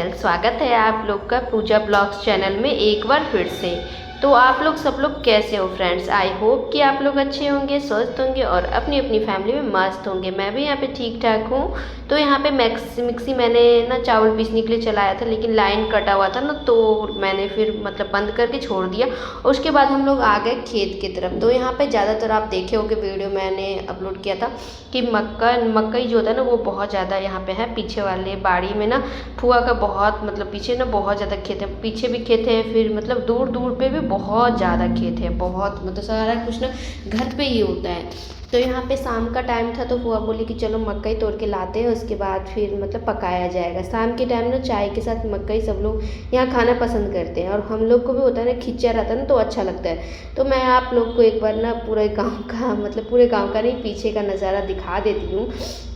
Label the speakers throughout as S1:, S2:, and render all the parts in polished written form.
S1: Friends, स्वागत है आप लोग का पूजा ब्लॉग्स चैनल में एक बार फिर से। तो आप लोग सब लोग कैसे हो फ्रेंड्स? आई होप कि आप लोग अच्छे होंगे, स्वस्थ होंगे और अपनी अपनी फैमिली में मस्त होंगे। मैं भी यहाँ पे ठीक ठाक हूँ। तो यहाँ पे मिक्सी मैंने ना चावल पीसने के लिए चलाया था, लेकिन लाइन कटा हुआ था ना, तो मैंने फिर मतलब बंद करके छोड़ दिया। और उसके बाद हम लोग आ गए खेत की तरफ। तो यहाँ पे ज़्यादातर आप देखे होंगे, वीडियो मैंने अपलोड किया था कि मकई जो होता है ना, वो बहुत ज़्यादा यहाँ पे है। पीछे वाले बाड़ी में ना फुआ का बहुत मतलब पीछे ना बहुत ज़्यादा खेत है, पीछे भी खेत है, फिर मतलब दूर दूर पे भी बहुत ज़्यादा खेत है, बहुत मतलब सारा कुछ ना घर पे ही होता है। तो यहाँ पे शाम का टाइम था, तो फुआ बोली कि चलो मकई तोड़ के लाते हैं, उसके बाद फिर मतलब पकाया जाएगा। शाम के टाइम ना चाय के साथ मकई सब लोग यहाँ खाना पसंद करते हैं, और हम लोग को भी होता है ना, खिंचा रहता है ना, तो अच्छा लगता है। तो मैं आप लोग को एक बार ना पूरे गाँव का मतलब पूरे गाँव का नहीं, पीछे का नज़ारा दिखा देती हूँ।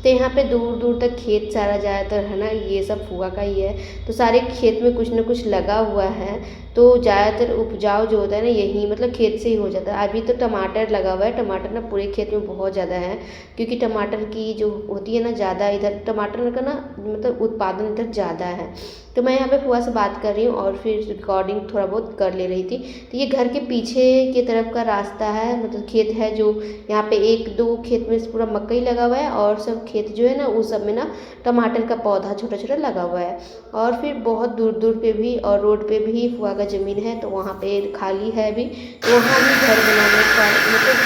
S1: तो यहाँ पे दूर दूर तक खेत सारा ज़्यादातर है ना, ये सब फुआ का ही है। तो सारे खेत में कुछ ना कुछ लगा हुआ है। तो ज़्यादातर उपजाऊ जो होता है ना, यही मतलब खेत से ही हो जाता है। अभी तो टमाटर लगा हुआ है, टमाटर ना पूरे खेत में बहुत ज़्यादा है, क्योंकि टमाटर की जो होती है ना ज़्यादा, इधर टमाटर का ना मतलब उत्पादन इधर ज़्यादा है। तो मैं यहाँ पे फुआ से बात कर रही हूँ और फिर रिकॉर्डिंग थोड़ा बहुत कर ले रही थी। तो ये घर के पीछे की तरफ का रास्ता है, मतलब खेत है जो यहाँ पे एक दो खेत में पूरा मकई लगा हुआ है, और सब खेत जो है ना उस सब में ना टमाटर का पौधा छोटा छोटा लगा हुआ है। और फिर बहुत दूर दूर पे भी और रोड पे भी फुआ का ज़मीन है, तो वहाँ पे खाली है अभी, तो वहाँ भी घर बनाने का मतलब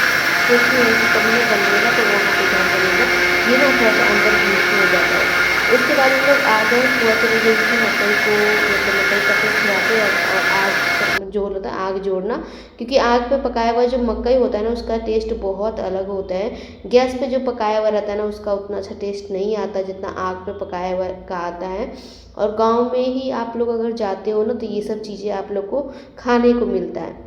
S1: सोची है कि कभी ना बनेगा, तो वहाँ पे घर बनेगा। ये ना थोड़ा सा अंदर बीच में हो जाता है। उसके बाद हम लोग आ गए, फुआ चली गई थी मकई को मतलब मकई का फिर खिलाते, और आग जो होता है आग जोड़ना, क्योंकि आग पे पकाया हुआ जो मकई होता है ना, उसका टेस्ट बहुत अलग होता है। गैस पे जो पकाया हुआ रहता है ना, उसका उतना अच्छा टेस्ट नहीं आता जितना आग पे पकाया हुआ का आता है। और गांव में ही आप लोग अगर जाते हो ना, तो ये सब चीज़ें आप लोग को खाने को मिलता है।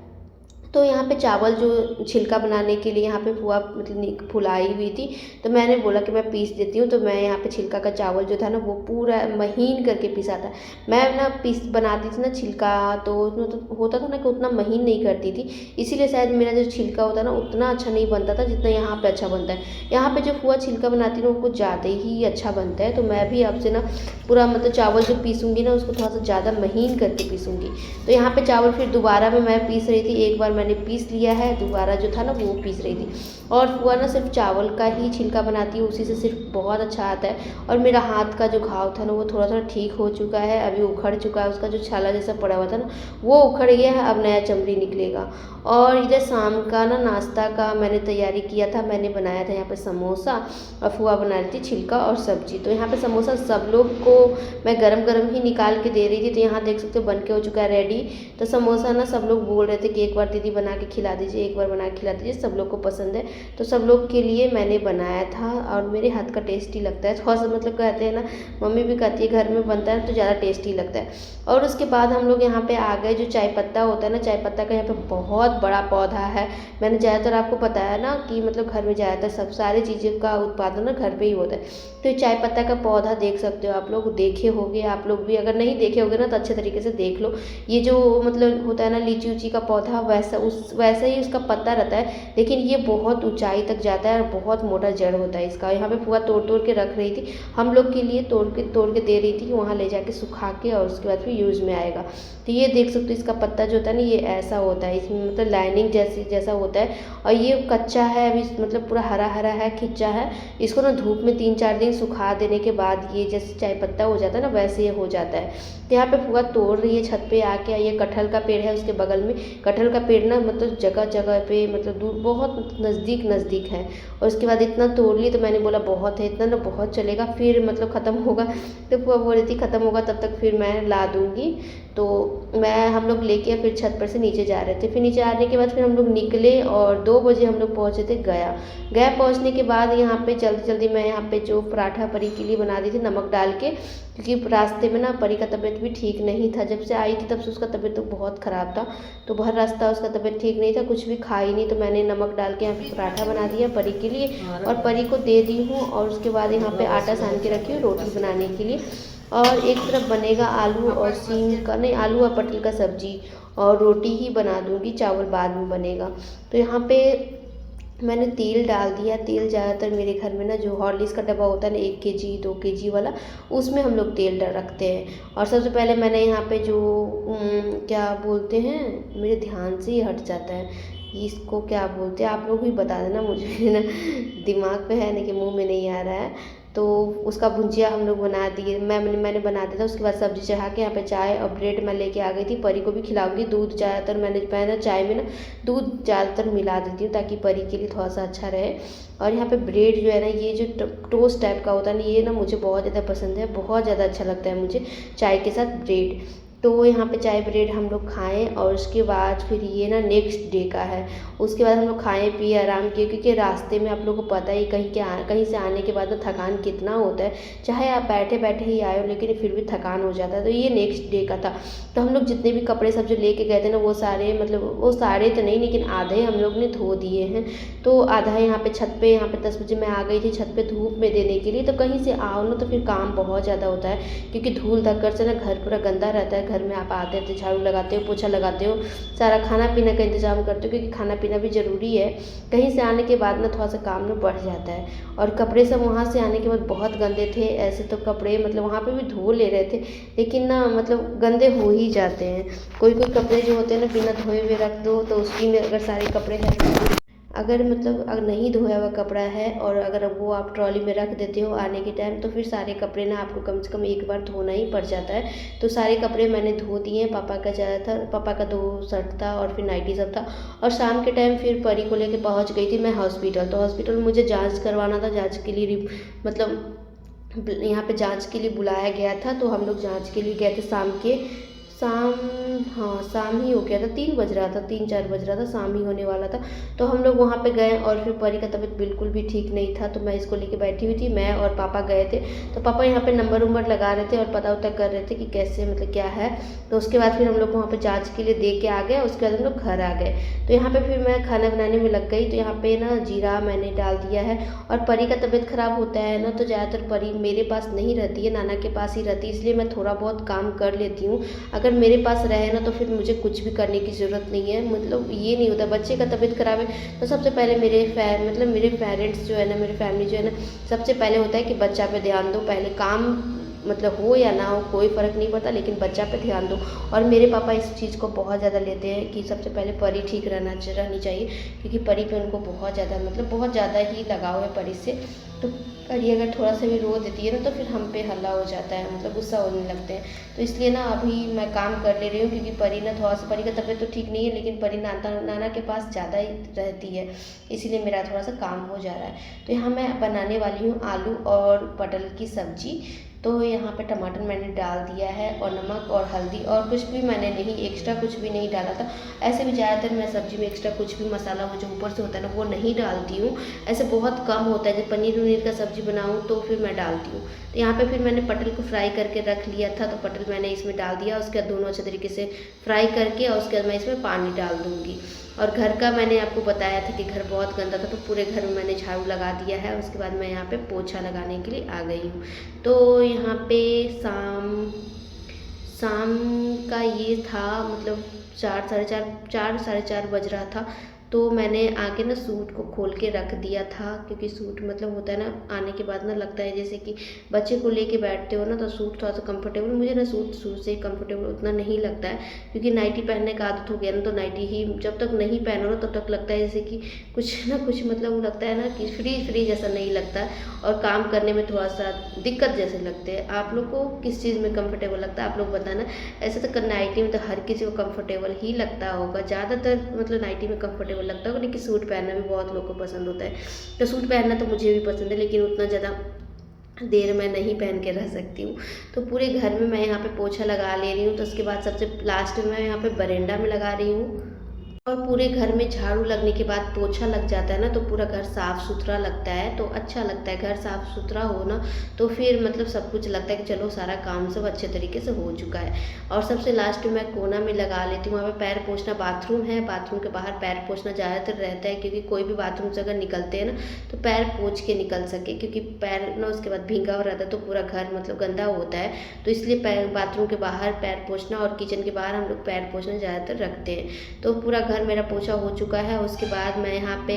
S1: तो यहाँ पे चावल जो छिलका बनाने के लिए यहाँ पे फुआ मतलब फुलाई हुई थी, तो मैंने बोला कि मैं पीस देती हूँ। तो मैं यहाँ पे छिलका का चावल जो था ना, वो पूरा महीन करके पीसा था। मैं ना पीस बनाती थी ना छिलका, तो उसमें तो होता था ना कि उतना महीन नहीं करती थी, इसीलिए शायद मेरा जो छिलका होता है ना उतना अच्छा नहीं बनता था जितना यहाँ पे अच्छा बनता है। यहाँ पे जो फुआ छिलका बनाती है ना, वो कुछ ज़्यादा ही अच्छा बनता है। तो मैं भी आपसे ना पूरा मतलब चावल जो पीसूँगी ना, उसको थोड़ा सा ज़्यादा महीन करके पीसूँगी। तो यहाँ पे चावल फिर दोबारा में मैं पीस रही थी, एक बार मैंने पीस लिया है, दोबारा जो था ना वो पीस रही थी। और फुआ ना सिर्फ चावल का ही छिलका बनाती है, उसी से सिर्फ बहुत अच्छा आता है। और मेरा हाथ का जो घाव था ना, वो थोड़ा थोड़ा ठीक हो चुका है, अभी उखड़ चुका है, उसका जो छाला जैसा पड़ा हुआ था ना, वो उखड़ गया है, अब नया चमड़ी निकलेगा। और इधर शाम का ना नाश्ता का मैंने तैयारी किया था, मैंने बनाया था यहाँ पे समोसा, और फुआ बना रही थी छिलका और सब्जी। तो यहाँ पे समोसा सब लोग को मैं गरम गरम ही निकाल के दे रही थी। तो यहाँ देख सकते हो बन के हो चुका है रेडी। तो समोसा ना सब लोग बोल रहे थे कि एक बार दीदी बना के खिला दीजिए, एक बार बना के खिला दीजिए, सब लोग को पसंद है। तो सब लोग के लिए मैंने बनाया था, और मेरे हाथ का टेस्टी लगता है थोड़ा सा, मतलब कहते हैं ना, मम्मी भी कहती है घर में बनता है तो ज़्यादा टेस्टी लगता है। और उसके बाद हम लोग यहाँ पे आ गए, जो चाय पत्ता होता है ना, चाय पत्ता का यहाँ पे बहुत बड़ा पौधा है। मैंने ज़्यादातर आपको बताया ना कि मतलब घर में ज़्यादातर सब सारी चीज़ें का उत्पादन ना घर पे ही होता है। तो ये चाय पत्ता का पौधा देख सकते हो आप लोग, देखे होगे आप लोग भी, अगर नहीं देखे होगे ना तो अच्छे तरीके से देख लो। ये जो मतलब होता है ना लीची उची का पौधा, वैसा ही उसका पत्ता रहता है, लेकिन ये बहुत ऊंचाई तक जाता है और बहुत मोटा जड़ होता है इसका। यहाँ पे फुआ तोड़ तोड़ के रख रही थी, हम लोग के लिए तोड़ के दे रही थी कि वहाँ ले जाके सुखा के और उसके बाद फिर यूज़ में आएगा। तो ये देख सकते हो, इसका पत्ता जो होता है ना, ये ऐसा होता है, इसमें मतलब लाइनिंग जैसा होता है। और ये कच्चा है अभी, मतलब पूरा हरा हरा है, खिंचा है। इसको ना धूप में 3-4 दिन सुखा देने के बाद ये जैसे चाय पत्ता हो जाता है ना, वैसे ये हो जाता है। तो यहाँ पे फुआ तोड़ रही है छत पे आके। ये कटहल का पेड़ है उसके बगल में, कटहल का पेड़ ना मतलब जगह जगह पे मतलब दूर बहुत नज़दीक है। और उसके बाद इतना तोड़ ली, तो मैंने बोला बहुत है, इतना ना बहुत चलेगा, फिर मतलब ख़त्म होगा। तो फुआ बोल रही थी ख़त्म होगा तब तक फिर मैं ला दूँगी। तो हम लोग लेके फिर छत पर से नीचे जा रहे थे। फिर नीचे आने के बाद फिर हम लोग निकले, और 2 बजे हम लोग पहुँचे थे गया पहुँचने के बाद यहाँ पे जल्दी जल्दी मैं यहाँ पे जो पराठा परी के लिए बना दी थी नमक डाल के, क्योंकि रास्ते में ना परी का तबीयत भी ठीक नहीं था। जब से आई थी तब से उसका तबीयत तो बहुत ख़राब था, तो भर रास्ता उसका तबीयत ठीक नहीं था, कुछ भी खाई नहीं। तो मैंने नमक डाल के यहाँ पे पराठा बना दिया परी के लिए, और परी को दे दी हूँ। और उसके बाद यहाँ पे आटा सान के रखी हूँ रोटी बनाने के लिए। और एक तरफ बनेगा आलू और सीम का नहीं, आलू और पटल का सब्जी, और रोटी ही बना दूँगी, चावल बाद में बनेगा। तो यहाँ पे मैंने तेल डाल दिया। तेल ज़्यादातर मेरे घर में ना जो हॉर्लिक्स का डब्बा होता है ना 1 केजी 2 केजी वाला, उसमें हम लोग तेल रखते हैं। और सबसे पहले मैंने यहाँ पे जो क्या बोलते हैं, मेरे ध्यान से ही हट जाता है, इसको क्या बोलते हैं, आप लोग भी बता देना मुझे ना, दिमाग पे है लेकिन मुंह में नहीं आ रहा है। तो उसका भुजिया हम लोग बना दिए, मैंने बना दिया था। उसके बाद सब्ज़ी चढ़ा के यहाँ पे चाय और ब्रेड मैं लेके आ गई थी। परी को भी खिलाऊंगी। दूध ज़्यादातर मैं ना चाय में ना दूध ज़्यादातर मिला देती हूँ ताकि परी के लिए थोड़ा सा अच्छा रहे। और यहाँ पे ब्रेड जो है ना, ये जो टोस्ट टाइप का होता है ना, ये ना मुझे बहुत ज़्यादा पसंद है, बहुत ज़्यादा अच्छा लगता है मुझे चाय के साथ ब्रेड। तो यहाँ पे चाय ब्रेड हम लोग खाएँ और उसके बाद फिर ये ना नेक्स्ट डे का है। उसके बाद हम लोग खाए पिए आराम किए, क्योंकि रास्ते में आप लोगों को पता ही कहीं से आने के बाद ना थकान कितना होता है। चाहे आप बैठे बैठे ही आए हो लेकिन फिर भी थकान हो जाता है। तो ये नेक्स्ट डे का था। तो हम लोग जितने भी कपड़े सब जो लेके गए थे ना, वो सारे मतलब वो सारे तो नहीं लेकिन आधे हम लोग ने धो दिए हैं। तो आधा यहाँ पे छत पे, यहाँ पे 10 बजे मैं आ गई थी छत पे धूप में देने के लिए। तो कहीं से आओ ना तो फिर काम बहुत ज़्यादा होता है, क्योंकि धूल धक्कर से ना घर पूरा गंदा रहता है। घर में आप आते थे, झाड़ू लगाते हो, पोछा लगाते हो, सारा खाना पीना का इंतजाम करते हो, क्योंकि खाना पीना भी ज़रूरी है। कहीं से आने के बाद ना थोड़ा सा काम ना बढ़ जाता है। और कपड़े सब वहाँ से आने के बाद बहुत गंदे थे। ऐसे तो कपड़े मतलब वहाँ पे भी धो ले रहे थे, लेकिन ना मतलब गंदे हो ही जाते हैं। कोई कोई कपड़े जो होते हैं ना, बिना धोए हुए रख दो तो उसी में अगर सारे कपड़े हैं, अगर मतलब अगर नहीं धोया हुआ कपड़ा है और अगर वो आप ट्रॉली में रख देते हो आने के टाइम, तो फिर सारे कपड़े ना आपको कम से कम एक बार धोना ही पड़ जाता है। तो सारे कपड़े मैंने धो दिए। पापा का ज़्यादातर, पापा का 2 शर्ट था और फिर नाइटी सब था। और शाम के टाइम फिर परी को लेके पहुंच गई थी मैं हॉस्पिटल। तो हॉस्पिटल में मुझे जांच करवाना था। जांच के लिए मतलब यहाँ पे जांच के लिए बुलाया गया था। तो हम लोग जांच के लिए गए थे शाम, हाँ शाम ही हो गया था, 3 बज रहा था, 3-4 बज रहा था, शाम ही होने वाला था। तो हम लोग वहाँ पे गए और फिर परी का तबीयत बिल्कुल भी ठीक नहीं था। तो मैं इसको लेके बैठी हुई थी, मैं और पापा गए थे। तो पापा यहाँ पे नंबर वंबर लगा रहे थे और पता उता कर रहे थे कि कैसे मतलब क्या है। तो उसके बाद फिर हम लोग वहाँ पर जाँच के लिए दे के आ गए। उसके बाद हम लोग घर आ गए। तो यहाँ पर फिर मैं खाना बनाने में लग गई। तो यहाँ पर ना जीरा मैंने डाल दिया है। और परी का तबीयत ख़राब होता है ना, तो ज़्यादातर परी मेरे पास नहीं रहती है, नाना के पास ही रहती है, इसलिए मैं थोड़ा बहुत काम कर लेती हूँ। अगर मेरे पास रहे ना तो फिर मुझे कुछ भी करने की ज़रूरत नहीं है। मतलब ये नहीं होता, बच्चे का तबीयत ख़राब है तो सबसे पहले मेरे पेरेंट्स जो है ना, मेरी फैमिली जो है ना, सबसे पहले होता है कि बच्चा पे ध्यान दो। पहले काम मतलब हो या ना हो कोई फ़र्क नहीं पड़ता, लेकिन बच्चा पे ध्यान दो। और मेरे पापा इस चीज़ को बहुत ज़्यादा लेते हैं कि सबसे पहले परी ठीक रहनी चाहिए, क्योंकि परी पे उनको बहुत ज़्यादा मतलब बहुत ज़्यादा ही लगाव है परी से। तो परी अगर थोड़ा सा भी रो देती है ना तो फिर हम पे हल्ला हो जाता है, मतलब गुस्सा होने लगते हैं। तो इसलिए ना अभी मैं काम कर ले रही हूँ, क्योंकि परी ना थोड़ा सा, परी का तबीयत तो ठीक नहीं है लेकिन परी नाना के पास ज़्यादा ही रहती है, इसीलिए मेरा थोड़ा सा काम हो जा रहा है। तो यहाँ मैं बनाने वाली हूँ आलू और पटल की सब्जी। तो यहाँ पे टमाटर मैंने डाल दिया है और नमक और हल्दी, और कुछ भी मैंने नहीं एक्स्ट्रा कुछ भी नहीं डाला था। ऐसे भी ज़्यादातर मैं सब्ज़ी में एक्स्ट्रा कुछ भी मसाला वो जो ऊपर से होता है ना वो नहीं डालती हूँ। ऐसे बहुत कम होता है, जब पनीर वनीर का सब्ज़ी बनाऊँ तो फिर मैं डालती हूँ। तो यहाँ पे फिर मैंने पटल को फ्राई करके रख लिया था। तो पटल मैंने इसमें डाल दिया, उसके बाद दोनों अच्छे तरीके से फ्राई करके और उसके बाद मैं इसमें पानी डाल दूँगी। और घर का मैंने आपको बताया था कि घर बहुत गंदा था, तो पूरे घर में मैंने झाड़ू लगा दिया है। उसके बाद मैं यहाँ पे पोछा लगाने के लिए आ गई हूँ। तो यहाँ पे शाम का ये था, मतलब 4 साढ़े 4 बज रहा था। तो मैंने आके ना सूट को खोल के रख दिया था, क्योंकि सूट मतलब होता है ना, आने के बाद ना लगता है जैसे कि बच्चे को लेके बैठते हो ना तो सूट थोड़ा सा कंफर्टेबल, मुझे ना सूट से कंफर्टेबल उतना नहीं लगता है, क्योंकि नाइटी पहनने का आदत हो गया ना। तो नाइटी ही जब तक नहीं पहनो ना तब तक लगता है जैसे कि कुछ ना कुछ मतलब लगता है ना कि फ्री जैसा नहीं लगता, और काम करने में थोड़ा सा दिक्कत जैसे लगते हैं। आप लोग को किस चीज़ में कंफर्टेबल लगता है आप लोग बताना। ऐसे तो नाइटी में तो हर किसी को कंफर्टेबल ही लगता होगा, ज़्यादातर मतलब नाइटी में कंफर्टेबल लगता होगा, लेकिन सूट पहनना भी बहुत लोग को पसंद होता है। तो सूट पहनना तो मुझे भी पसंद है, लेकिन उतना ज़्यादा देर मैं नहीं पहन के रह सकती हूँ। तो पूरे घर में मैं यहाँ पे पोछा लगा ले रही हूँ। तो उसके बाद सबसे लास्ट में मैं यहाँ पे बरामदा में लगा रही हूँ। और पूरे घर में झाड़ू लगने के बाद पोछा लग जाता है ना, तो पूरा घर साफ़ सुथरा लगता है, तो अच्छा लगता है। घर साफ़ सुथरा हो ना तो फिर मतलब सब कुछ लगता है कि चलो सारा काम सब अच्छे तरीके से हो चुका है। और सबसे लास्ट में मैं कोना में लगा लेती हूँ, वहाँ पे पैर पोंछना, बाथरूम है, बाथरूम के बाहर पैर पोंछना ज़्यादातर रहता है, क्योंकि कोई भी बाथरूम से अगर निकलते हैं ना तो पैर पोंछ के निकल सके, क्योंकि पैर ना उसके बाद भींगा हो रहता है तो पूरा घर मतलब गंदा होता है। तो इसलिए बाथरूम के बाहर पैर पोंछना और किचन के बाहर हम लोग पैर पोंछना ज़्यादातर रखते हैं। तो पूरा घर मेरा पोछा हो चुका है। उसके बाद मैं यहाँ पे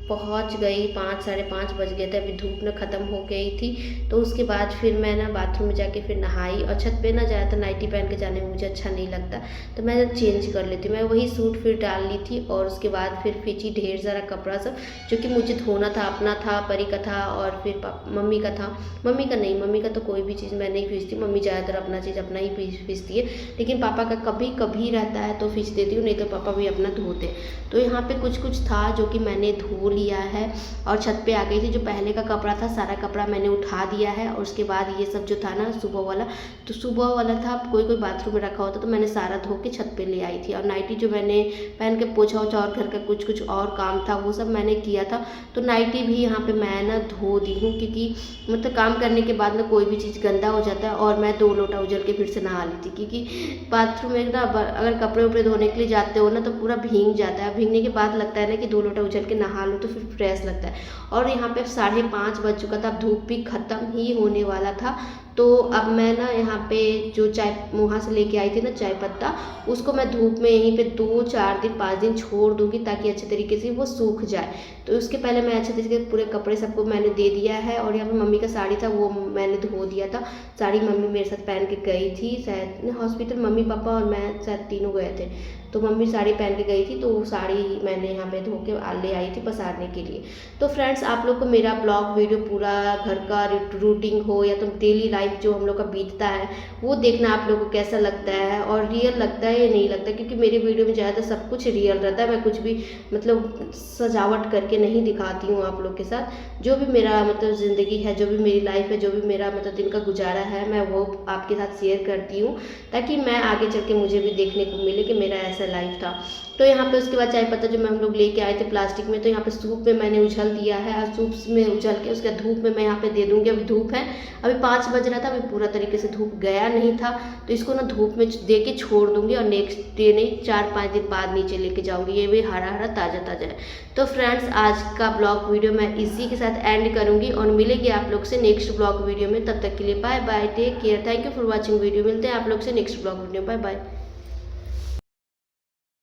S1: पहुंच गई, 5 साढ़े 5 बज गए थे, अभी धूप न ख़त्म हो गई थी। तो उसके बाद फिर मैं ना बाथरूम में जाके फिर नहाई, और छत पे ना ज़्यादातर नाइटी पहन के जाने में मुझे अच्छा नहीं लगता, तो मैं चेंज कर लेती हूँ। मैं वही सूट फिर डाल ली थी, और उसके बाद फिर खींची ढेर सारा कपड़ा सब, जो कि मुझे धोना था, अपना था, परी का था, और फिर मम्मी का था। मम्मी का नहीं, मम्मी का तो कोई भी चीज़ मैं नहीं खींचती, मम्मी ज़्यादातर अपना चीज़ अपना ही खींचती है, लेकिन पापा का कभी कभी रहता है तो खींच देती हूँ, नहीं तो पापा भी अपना धोते। तो यहाँ पे कुछ कुछ था जो कि मैंने धो लिया है, और छत पे आ गई थी। जो पहले का कपड़ा था सारा कपड़ा मैंने उठा दिया है, और उसके बाद ये सब जो था ना सुबह वाला, तो सुबह वाला था, कोई कोई बाथरूम में रखा होता तो मैंने सारा धो के छत पे ले आई थी। और नाइटी जो मैंने पहन के पोछा ओछा और घर का कुछ कुछ और काम था वो सब मैंने किया था। तो नाइटी भी यहाँ पे मैं ना धो दी हूँ, क्योंकि मतलब काम करने के बाद ना कोई भी चीज़ गंदा हो जाता है, और मैं 2 लोटा उजल के फिर से नहा ली थी, क्योंकि बाथरूम में ना अगर कपड़े उपड़े धोने के लिए जाते हो ना तो पूरा भीग जाता है। भीगने के बाद लगता है ना कि 2 लोटा उजल के नहा लो तो फिर फ्रेश लगता है। और यहाँ पे 5:30 बज चुका था, अब धूप भी ख़त्म ही होने वाला था। तो अब मैं ना यहाँ पे जो चाय वहाँ से लेके आई थी ना चाय पत्ता, उसको मैं धूप में यहीं पे 2-4 दिन 5 दिन छोड़ दूँगी, ताकि अच्छे तरीके से वो सूख जाए। तो उसके पहले मैं अच्छे तरीके से पूरे कपड़े सबको मैंने दे दिया है। और यहाँ पे मम्मी का साड़ी था वो मैंने धो दिया था। साड़ी मम्मी मेरे साथ पहन के गई थी शायद हॉस्पिटल, मम्मी पापा और मैं शायद तीनों गए थे। तो मम्मी साड़ी पहन के गई थी, तो वो साड़ी मैंने यहाँ पे धो के ले आई थी पसारने के लिए। तो फ्रेंड्स, आप लोग को मेरा ब्लॉग वीडियो पूरा घर का रूटीन हो या तो डेली लाइफ जो हम लोग का बीतता है वो देखना आप लोग को कैसा लगता है, और रियल लगता है या नहीं लगता, क्योंकि मेरे वीडियो में ज़्यादातर सब कुछ रियल रहता है। मैं कुछ भी मतलब सजावट करके नहीं दिखाती हूँ आप लोग के साथ। जो भी मेरा मतलब ज़िंदगी है, जो भी मेरी लाइफ है, जो भी मेरा मतलब दिन का गुजारा है, मैं वो आपके साथ शेयर करती हूँ, ताकि मैं आगे चल के मुझे भी देखने को मिले कि मेरा ऐसा लाइफ था। तो यहाँ पे उसके बाद चाय पत्ता जो मैं हम लोग लेके आए थे प्लास्टिक में, तो यहाँ पे सूप में मैंने उछल दिया है, और सूप में उछल के उसके धूप में मैं यहाँ पे दे दूँगी। अभी धूप है, अभी 5 बज रहा था, अभी पूरा तरीके से धूप गया नहीं था, तो इसको ना धूप में दे के छोड़ दूँगी, और नेक्स्ट डे नहीं 4-5 दिन बाद नीचे लेके जाऊँगी। ये भी हरा हरा ताज़ा ताज़ा है। तो फ्रेंड्स, आज का ब्लॉग वीडियो मैं इसी के साथ एंड करूँगी, और मिलेगी आप लोग से नेक्स्ट ब्लॉग वीडियो में। तब तक के लिए bye bye, take care, thank you for watching video. मिलते हैं आप लोग से next blog video, bye bye.